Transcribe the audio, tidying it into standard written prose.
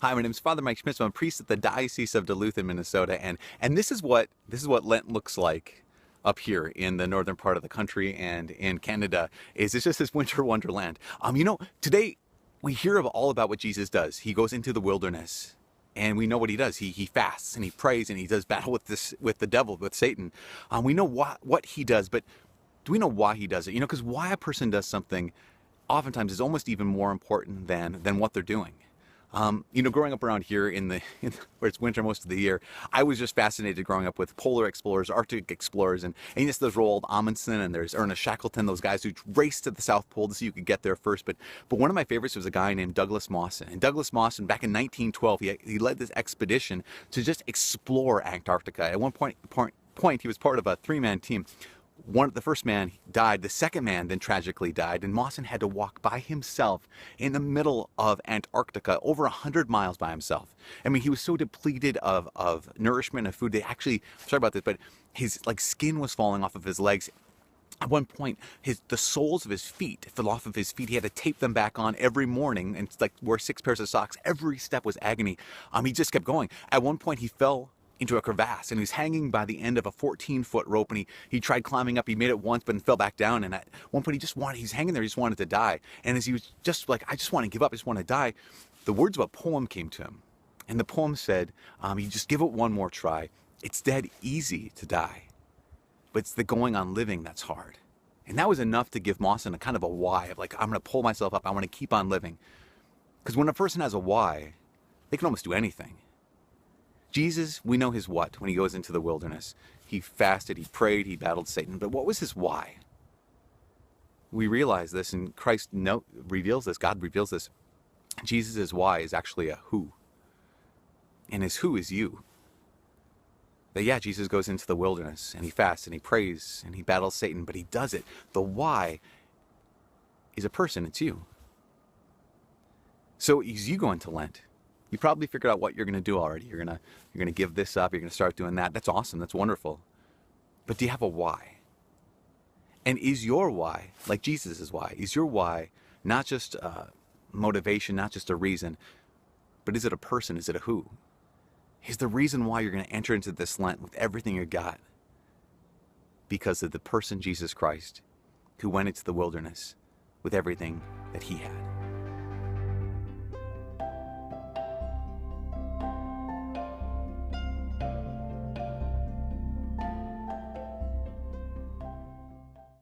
Hi, my name is Father Mike Schmitz. I'm a priest at the Diocese of Duluth in Minnesota, and this is what Lent looks like up here in the northern part of the country and in Canada. It's just this winter wonderland. Today we hear all about what Jesus does. He goes into the wilderness, and we know what he does. He fasts and he prays and he does battle with the devil, with Satan. We know what he does, but do we know why he does it? Because why a person does something oftentimes is almost even more important than what they're doing. Growing up around here where it's winter most of the year, I was just fascinated growing up with polar explorers, Arctic explorers, and yes, there's Roald Amundsen and there's Ernest Shackleton, those guys who raced to the South Pole to see who could get there first. But one of my favorites was a guy named Douglas Mawson. And Douglas Mawson, back in 1912, he led this expedition to just explore Antarctica. At one point, he was part of a three-man team. The first man died, the second man then tragically died, and Mawson had to walk by himself in the middle of Antarctica, over 100 miles by himself. I mean, he was so depleted of nourishment and food. Sorry about this, but his skin was falling off of his legs. At one point, the soles of his feet fell off of his feet. He had to tape them back on every morning and wear 6 pairs of socks. Every step was agony. He just kept going. At one point, he fell into a crevasse, and he was hanging by the end of a 14-foot rope, and he tried climbing up. He made it once, but fell back down, and at one point he's hanging there, he just wanted to die. And as he was just like, I just want to give up, I just want to die, the words of a poem came to him. And the poem said, you just give it one more try. It's dead easy to die, but it's the going on living that's hard. And that was enough to give Mawson a kind of a why of I'm going to pull myself up, I want to keep on living. Because when a person has a why, they can almost do anything. Jesus, we know his what when he goes into the wilderness. He fasted, he prayed, he battled Satan. But what was his why? We realize this, and Christ reveals this, God reveals this. Jesus' why is actually a who. And his who is you. That Jesus goes into the wilderness, and he fasts, and he prays, and he battles Satan, but he does it. The why is a person, it's you. So as you go into Lent, you probably figured out what you're going to do already. You're going to give this up. You're going to start doing that. That's awesome. That's wonderful. But do you have a why? And is your why like Jesus' why? Is your why not just motivation, not just a reason, but is it a person? Is it a who? Is the reason why you're going to enter into this Lent with everything you got because of the person Jesus Christ who went into the wilderness with everything that he had?